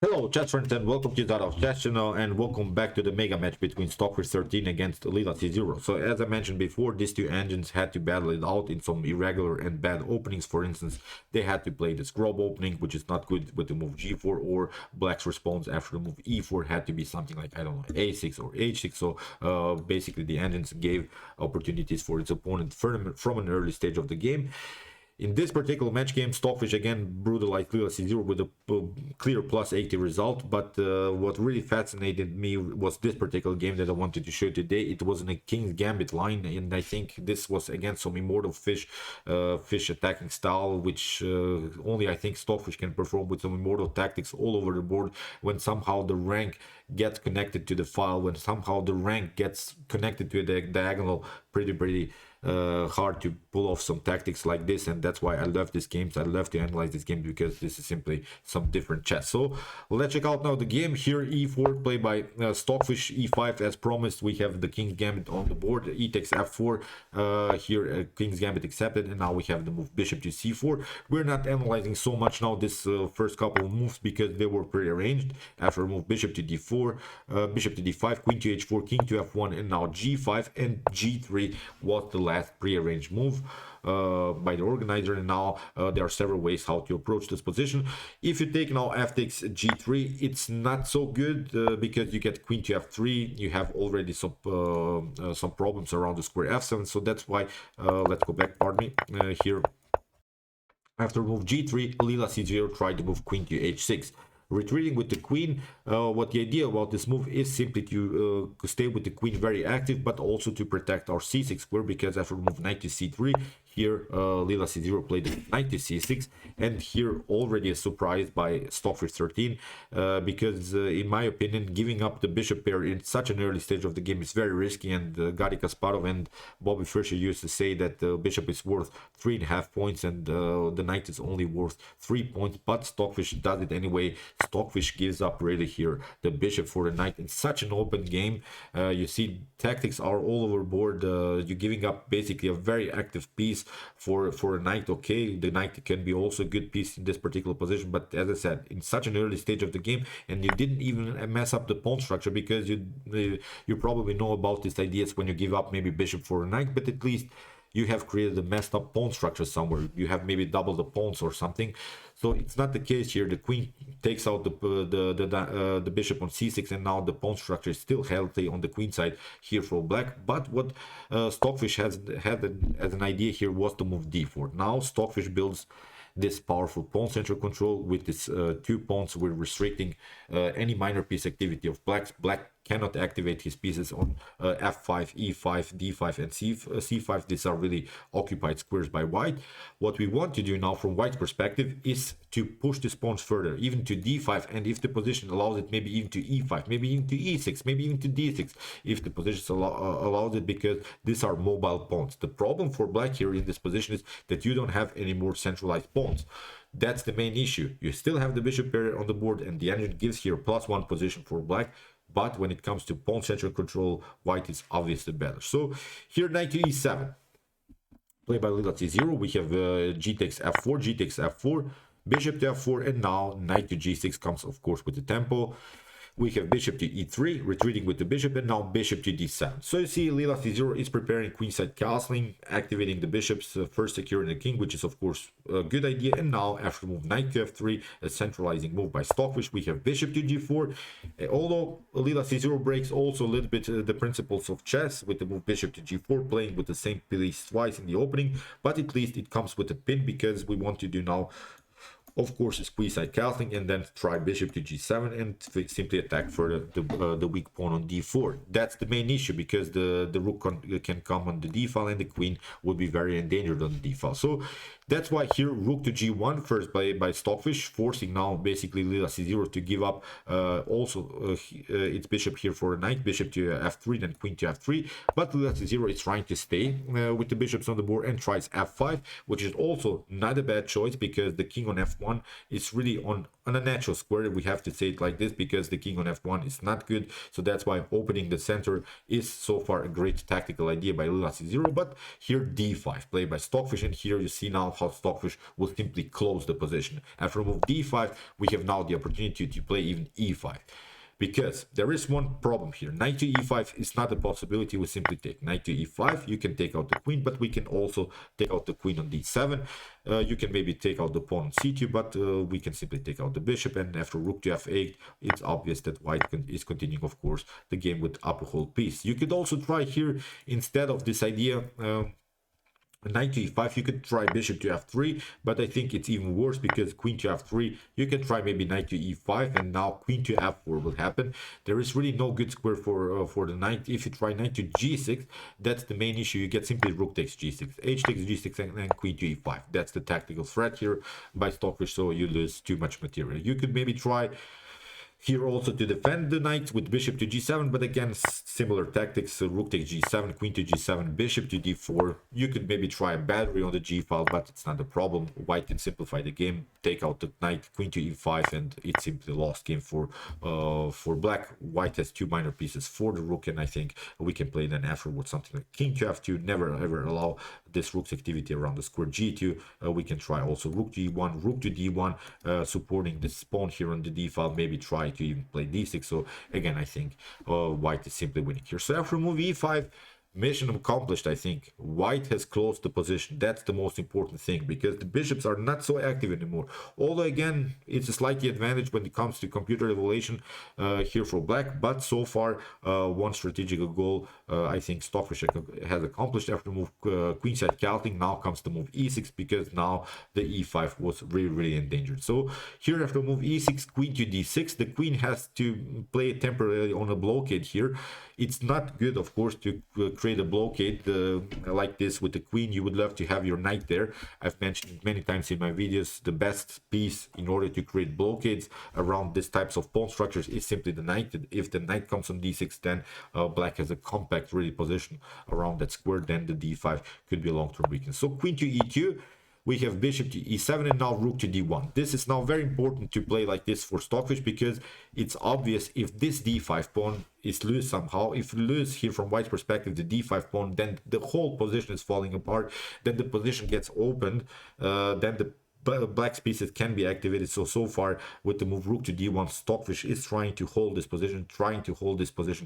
Hello, chat friends, and welcome to Jozarov chat channel, and welcome back to the mega match between Stockfish 13 against Ra3 So, as I mentioned before, these two engines had to battle it out in some irregular and bad openings. For instance, they had to play the scrub opening, which is not good with the move G4, or Black's response after the move E4 had to be something like, I don't know, A6 or H6. So, basically, the engines gave opportunities for its opponent from an early stage of the game. In this particular match game, Stockfish again brutalized Ra3 with a clear plus 80 result. But what really fascinated me was this particular game that I wanted to show today. It was in a King's Gambit line, and I think this was against some Immortal fish attacking style, which only I think Stockfish can perform with some Immortal tactics all over the board. When somehow the rank gets connected to the file, when somehow the rank gets connected to the diagonal, pretty hard to pull off some tactics like this. And that's why I love this game. I love to analyze this game, because this is simply some different chess. So let's check out now the game. Here E4 played by Stockfish. E5 as promised. We have the King's Gambit on the board. E takes F4. Here King's Gambit accepted, and now we have the move Bishop to C4. We're not analyzing so much now this first couple of moves, because they were prearranged. After move Bishop to D4, Bishop to D5, Queen to H4, King to F1, and now G5 and G3 was the last prearranged move by the organizer. And now there are several ways how to approach this position. If you take now f takes G3, it's not so good, because you get Queen to F3. You have already some problems around the square F7. So that's why let's go back, pardon me, here. After move G3, Ra3 tried to move Queen to H6. Retreating with the queen. What the idea about this move is simply to stay with the queen very active, but also to protect our c6 square, because after move knight to c3, here Ra3 played knight to c6, and here already a surprise by Stockfish 13, because in my opinion, giving up the bishop pair in such an early stage of the game is very risky. And Garry Kasparov and Bobby Fischer used to say that the bishop is worth 3.5 points and the knight is only worth 3 points, but Stockfish does it anyway. Stockfish gives up really here the bishop for the knight in such an open game. You see tactics are all over board. You're giving up basically a very active piece for a knight. Okay, the knight can be also a good piece in this particular position, but as I said, in such an early stage of the game, and you didn't even mess up the pawn structure, because you probably know about these ideas when you give up maybe bishop for a knight, but at least you have created a messed up pawn structure somewhere. You have maybe double the pawns or something. So it's not the case here. The queen takes out the bishop on c6, and now the pawn structure is still healthy on the queen side here for black. But what Stockfish had as an idea here was to move d4. Now Stockfish builds this powerful pawn central control with this 2 pawns. We're restricting any minor piece activity of black. Black cannot activate his pieces on f5, e5, d5, and c5. These are really occupied squares by white. What we want to do now from white's perspective is to push these pawns further, even to d5, and if the position allows it, maybe even to e5, maybe even to e6, maybe even to d6, if the position allows it, because these are mobile pawns. The problem for black here in this position is that you don't have any more centralized pawns. That's the main issue. You still have the bishop pair on the board, and the engine gives here +1 position for black. But when it comes to pawn central control, white is obviously better. So here knight to e7, played by Ra3. We have g takes f4, g takes f4, bishop to f4, and now knight to g6 comes, of course, with the tempo. We have bishop to e3, retreating with the bishop, and now bishop to d7. So you see Ra3 is preparing queenside castling, activating the bishops, first securing the king, which is of course a good idea. And now after move knight to f3, a centralizing move by Stockfish, we have bishop to g4. Although Ra3 breaks also a little bit the principles of chess with the move bishop to g4, playing with the same piece twice in the opening, but at least it comes with a pin, because we want to do now, of course, is queenside castling, and then try bishop to g7 and simply attack further the weak pawn on d4. That's the main issue, because the rook can come on the d file, and the queen would be very endangered on the d file. So that's why here rook to g1 first by Stockfish, forcing now basically Ra3 to give up also its bishop here for a knight, bishop to f3, then queen to f3. But Ra3 is trying to stay with the bishops on the board and tries f5, which is also not a bad choice, because the king on f1 is really on a natural square. We have to say it like this, because the king on f1 is not good. So that's why opening the center is so far a great tactical idea by Ra3. But here d5 played by Stockfish, and here you see now somehow Stockfish will simply close the position. After move d5, we have now the opportunity to play even e5. Because there is one problem here. Knight to e5 is not a possibility. We simply take knight to e5. You can take out the queen, but we can also take out the queen on d7. You can maybe take out the pawn on c2, but we can simply take out the bishop. And after rook to f8, it's obvious that white is continuing, of course, the game with upper hold piece. You could also try here, instead of this idea, knight to e5, you could try bishop to f3, but I think it's even worse because queen to f3, you can try maybe knight to e5, and now queen to f4 will happen. There is really no good square for the knight. If you try knight to g6, that's the main issue. You get simply rook takes g6, h takes g6, and then queen to e5. That's the tactical threat here by Stockfish, so you lose too much material. You could maybe try here also to defend the knight with bishop to g7, but again, similar tactics. So rook takes g7, queen to g7, bishop to d4. You could maybe try a battery on the g file, but it's not a problem. White can simplify the game, take out the knight, queen to e5, and it's simply a lost game for black. White has two minor pieces for the rook, and I think we can play then afterwards something like king to f2. Never ever allow this rook's activity around the square g2. We can try also rook to e1, rook to d1, supporting this pawn here on the d file. Maybe try to even play d6. So again, I think white is simply winning here. So after move e5, mission accomplished. I think white has closed the position. That's the most important thing, because the bishops are not so active anymore. Although again, it's a slightly advantage when it comes to computer evaluation here for black, but so far one strategical goal I think Stockfish has accomplished. After move queenside Celtic, now comes the move e6, because now the e5 was really endangered. So here after move e6, queen to d6, the queen has to play temporarily on a blockade here. It's not good, of course, to create a blockade like this with the queen. You would love to have your knight there. I've mentioned many times in my videos, the best piece in order to create blockades around these types of pawn structures is simply the knight. If the knight comes on d6, then black has a compact ready position around that square. Then the d5 could be a long-term weakness. So queen to e2, we have bishop to e7, and now rook to d1. This is now very important to play like this for Stockfish, because it's obvious if this d5 pawn is loose somehow, if you lose here from white's perspective the d5 pawn, then the whole position is falling apart. Then the position gets opened, then the black's pieces can be activated. So far with the move rook to d1, Stockfish is trying to hold this position,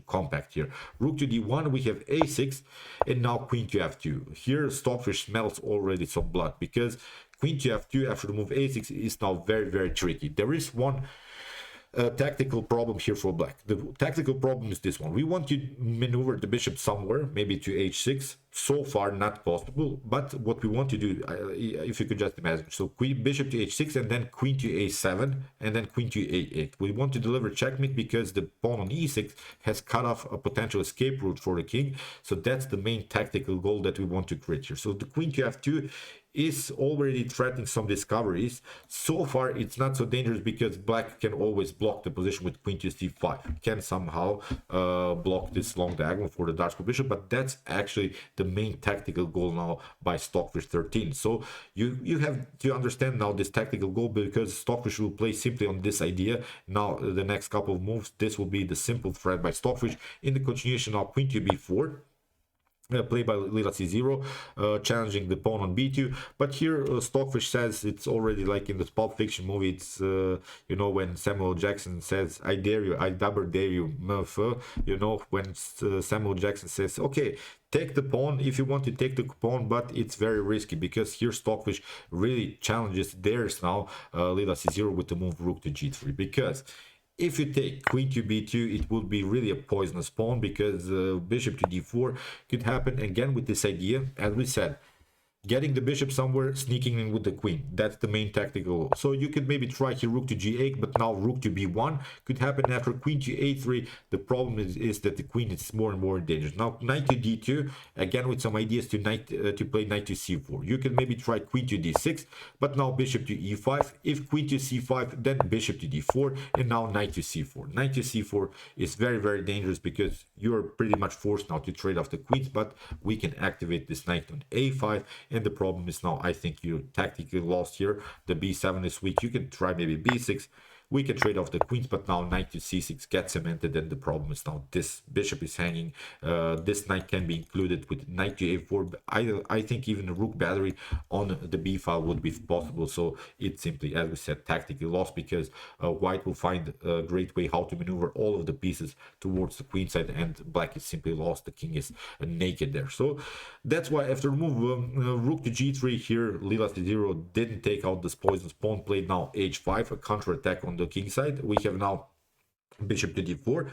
compact here. Rook to d1, we have a6, and now queen to f2. Here Stockfish smells already some blood, because queen to f2 after the move a6 is now very tricky. There is one tactical problem here for black. The tactical problem is this one. We want to maneuver the bishop somewhere, maybe to h6. So far not possible, but what we want to do, if you could just imagine, so queen bishop to h6, and then queen to a7, and then queen to a8. We want to deliver checkmate because the pawn on e6 has cut off a potential escape route for the king. So that's the main tactical goal that we want to create here. So the queen to f2 is already threatening some discoveries. So far it's not so dangerous, because black can always block the position with queen to c5, can somehow block this long diagonal for the dark square bishop. But that's actually the main tactical goal now by Stockfish 13. So you have to understand now this tactical goal, because Stockfish will play simply on this idea. Now the next couple of moves, this will be the simple threat by Stockfish. In the continuation, now queen to b4, played by Lila C0, challenging the pawn on b2. But here Stockfish says, it's already like in the Pulp Fiction movie, it's you know, when Samuel Jackson says, I dare you, I double dare you, you know, when Samuel Jackson says, okay, take the pawn if you want to take the pawn, but it's very risky, because here Stockfish really challenges theirs now, Lila C0, with the move rook to g3, because if you take queen to b2, it would be really a poisonous pawn, because bishop to d4 could happen again with this idea, as we said, getting the bishop somewhere, sneaking in with the queen. That's the main tactical. So you could maybe try here rook to g8, but now rook to b1 could happen after queen to a3. The problem is that the queen is more and more endangered. Now knight to d2, again with some ideas to play knight to c4. You can maybe try queen to d6, but now bishop to e5. If queen to c5, then bishop to d4, and now knight to c4. Knight to c4 is very dangerous, because you're pretty much forced now to trade off the queens, but we can activate this knight on a5. And the problem is now, I think you tactically lost here. The b7 is weak. You can try maybe b6, we can trade off the queens, but now knight to c6 gets cemented, and the problem is now this bishop is hanging. This knight can be included with knight to a4. I think even a rook battery on the b file would be possible, so it's simply, as we said, tactically lost, because white will find a great way how to maneuver all of the pieces towards the queen side, and black is simply lost. The king is naked there. So that's why after move rook to g3 here, Lila C0 didn't take out this poisonous pawn, played now h5, a counter attack on the king side. We have now bishop to d4,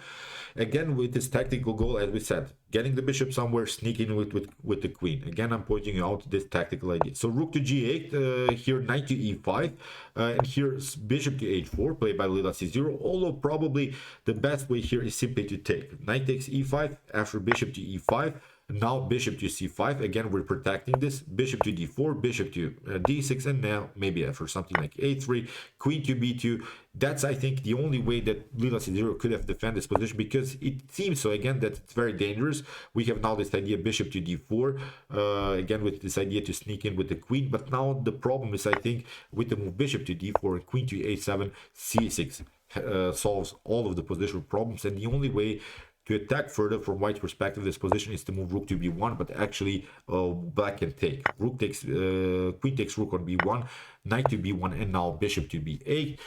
again with this tactical goal, as we said, getting the bishop somewhere, sneaking with the queen. Again, I'm pointing out this tactical idea. So rook to g8, here knight to e5, and here's bishop to h4, played by Lila C0, although probably the best way here is simply to take knight takes e5, after bishop to e5, now bishop to c5. Again, we're protecting this, bishop to d4, bishop to d6, and now maybe after something like a3, queen to b2. That's, I think, the only way that Lila C0 could have defended this position, because it seems so again that it's very dangerous. We have now this idea bishop to d4, again with this idea to sneak in with the queen, but now the problem is, I think, with the move bishop to d4 and queen to a7, c6 solves all of the positional problems, and the only way to attack further from white's perspective this position is to move rook to b1, but actually black can take. Rook takes queen takes rook on b1, knight to b1, and now bishop to b8.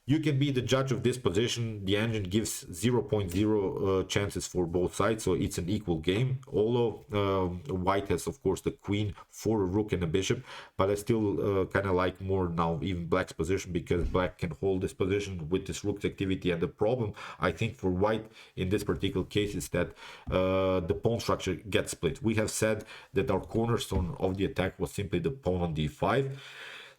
You can be the judge of this position. The engine gives 0.0 chances for both sides, so it's an equal game. Although white has, of course, the queen for a rook and a bishop, but I still kind of like more now even black's position, because black can hold this position with this rook's activity. And the problem, I think, for white in this particular case is that the pawn structure gets split. We have said that our cornerstone of the attack was simply the pawn on d5.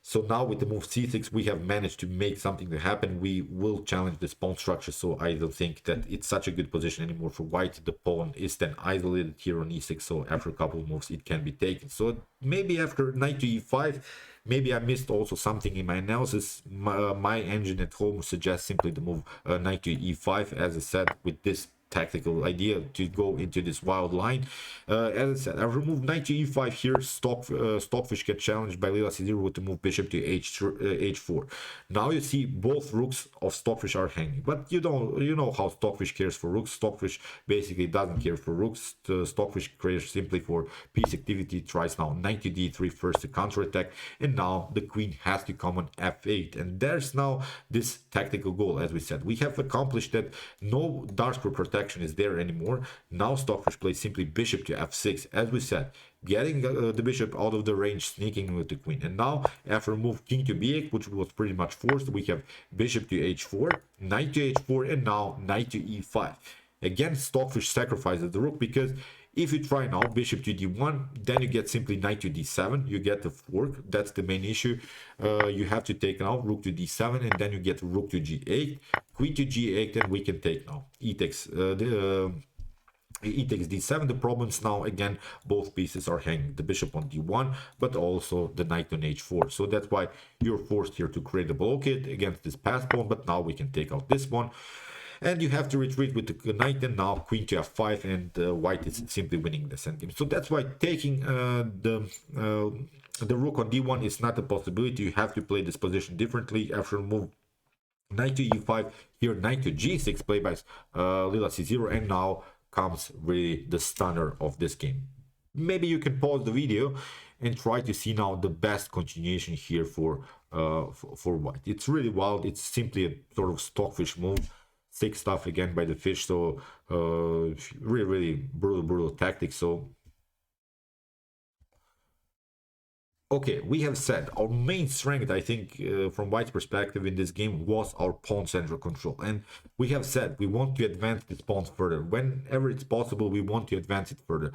So now with the move c6, we have managed to make something to happen. We will challenge this pawn structure, so I don't think that it's such a good position anymore for white. The pawn is then isolated here on e6, so after a couple of moves it can be taken. So maybe after knight to e5, maybe I missed also something in my analysis. My engine at home suggests simply the move knight to e5, as I said, with this tactical idea to go into this wild line. As I said, I've removed knight to e5 here. Stockfish get challenged by Lila C0 with the move bishop to h4. Now you see both rooks of Stockfish are hanging, but you know how Stockfish cares for rooks. Stockfish basically doesn't care for rooks. Stockfish cares simply for piece activity. Tries now knight to d3 first to counter attack, and now the queen has to come on f8, and there's now this tactical goal. As we said, we have accomplished that no dark square protection is there anymore. Now Stockfish plays simply bishop to f6, as we said, getting the bishop out of the range, sneaking with the queen. And now after move king to b8, which was pretty much forced, we have bishop to h4, knight to h4, and now knight to e5. Again, Stockfish sacrifices the rook, because if you try now bishop to d1, then you get simply knight to d7, you get the fork. That's the main issue. You have to take now rook to d7, and then you get rook to g8, queen to g8, and we can take now e takes d7. The problems now, again, both pieces are hanging, the bishop on d1, but also the knight on h4. So that's why you're forced here to create a blockade against this pass pawn, but now we can take out this one. And you have to retreat with the knight, and now queen to f5, and white is simply winning this endgame. So that's why taking the rook on d1 is not a possibility. You have to play this position differently. After move knight to e5, here knight to g6, played by Lila C0, and now comes really the stunner of this game. Maybe you can pause the video and try to see now the best continuation here for white. It's really wild. It's simply a sort of Stockfish move. Sick stuff again by the fish. So really brutal tactics. So okay, we have said our main strength, I think, from white's perspective in this game was our pawn central control, and we have said we want to advance this pawn further. Whenever it's possible, we want to advance it further.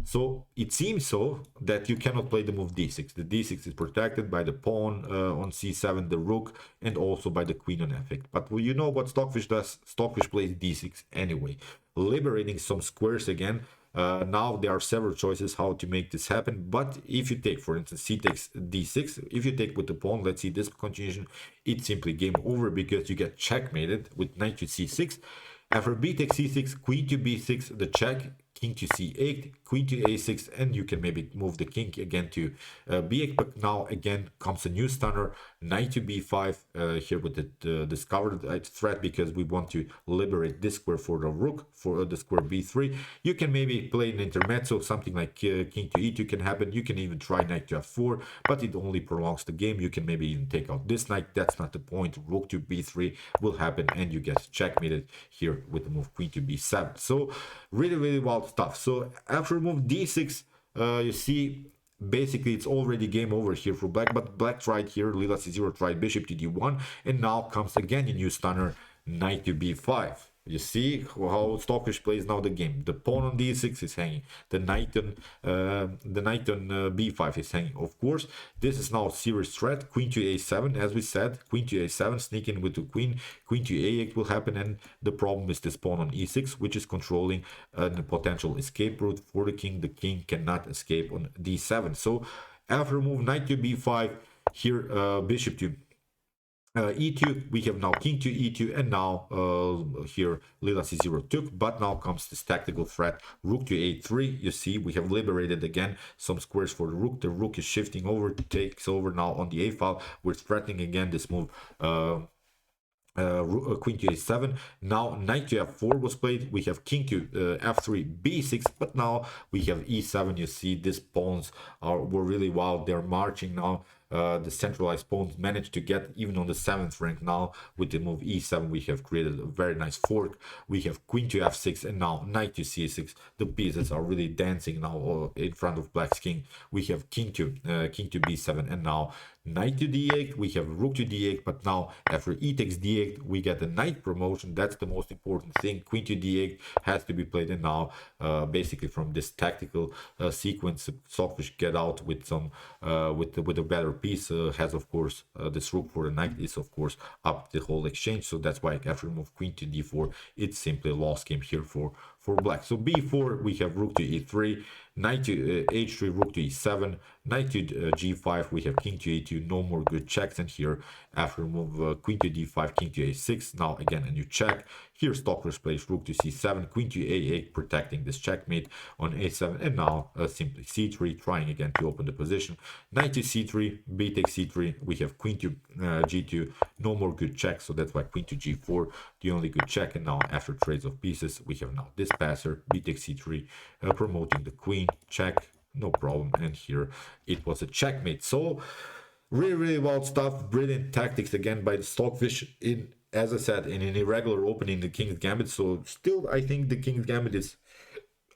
So it seems so that you cannot play the move d6. The d6 is protected by the pawn on c7, the rook, and also by the queen on f8. But you know what Stockfish does? Stockfish plays d6 anyway, liberating some squares again. Now there are several choices how to make this happen, but if you take, for instance, c takes d6, if you take with the pawn, let's see this continuation, it's simply game over, because you get checkmated with knight to c6. After Bxc6 Qe2 B6, the check, king to c8, queen to a6, and you can maybe move the king again to b8. But now again comes a new stunner, knight to b5 here with the discovered threat, because we want to liberate this square for the rook, for the square b3. You can maybe play an intermezzo, something like king to e2 can happen. You can even try knight to f4, but it only prolongs the game. You can maybe even take out this knight. That's not the point. Rook to b3 will happen, and you get checkmated here with the move queen to b7. So really wild stuff. So after move d6, you see basically it's already game over here for black, but black tried here, Lila c0 tried bishop to d1, and now comes again a new stunner, knight to b5. You see how Stockfish plays now the game. The pawn on d6 is hanging. The knight on b5 is hanging. Of course, this is now a serious threat. Queen to a7, as we said. Queen to a7, sneaking with the queen. Queen to a8 will happen, and the problem is this pawn on e6, which is controlling a potential escape route for the king. The king cannot escape on d7. So after move knight to b5, here bishop to e2, we have now king to e2, and now here Lila c0 took, but now comes this tactical threat, rook to a3. You see we have liberated again some squares for the rook. The rook is shifting over, takes over now on the a file. We're threatening again this move, queen to a7. Now knight to f4 was played. We have king to f3 b6, but now we have e7. You see these pawns were really wild. They're marching now. The centralized pawns managed to get even on the 7th rank. Now with the move e7, we have created a very nice fork. We have queen to f6, and now knight to c6. The pieces are really dancing now in front of black's king. We have king to b7, and now knight to d8. We have rook to d8, but now after e takes d8, we get the knight promotion. That's the most important thing. Queen to d8 has to be played, and now basically from this tactical sequence, Stockfish get out with some with a better piece. Has of course this rook for the knight is of course up the whole exchange. So that's why after move queen to d4, it's simply a lost game here for black. So b4, we have rook to e3, knight to h3, rook to e7, knight to g5, we have king to e2. No more good checks, and here after move queen to d5, king to a6, now again a new check. Here Stockfish plays rook to c7, queen to a8, protecting this checkmate on a7, and now simply c3, trying again to open the position. Knight to c3, b takes c3, we have queen to g2. No more good checks, so that's why queen to g4, the only good check. And now after trades of pieces, we have now this passer, b takes c3, promoting the queen, check, no problem, and here it was a checkmate. So really wild stuff. Brilliant tactics again by the Stockfish in, as I said, in an irregular opening, the King's Gambit. So still I think the King's Gambit is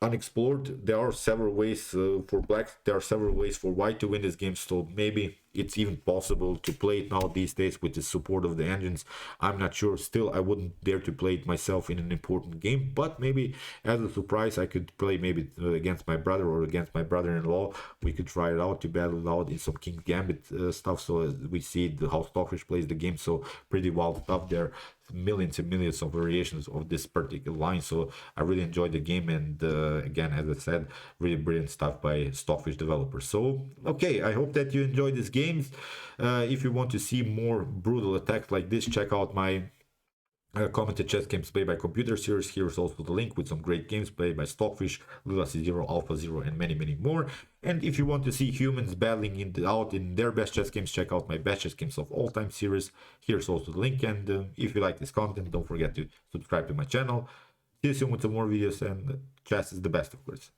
unexplored. There are several ways for black, there are several ways for white to win this game, so maybe it's even possible to play it now these days with the support of the engines. I'm not sure. Still, I wouldn't dare to play it myself in an important game, but maybe as a surprise I could play maybe against my brother or against my brother-in-law. We could try it out to battle it out in some King's Gambit stuff, so we see how Stockfish plays the game. So pretty wild stuff there, millions and millions of variations of this particular line. So I really enjoyed the game, and again, as I said, really brilliant stuff by Stockfish developers. So okay, I hope that you enjoyed this games. If you want to see more brutal attacks like this, check out my commented chess games played by computer series. Here's also the link with some great games played by Stockfish, Lila c0, Alpha 0, and many more. And if you want to see humans battling out in their best chess games, check out my best chess games of all time series. Here's also the link, and if you like this content, don't forget to subscribe to my channel. See you soon with some more videos, and chess is the best, of course.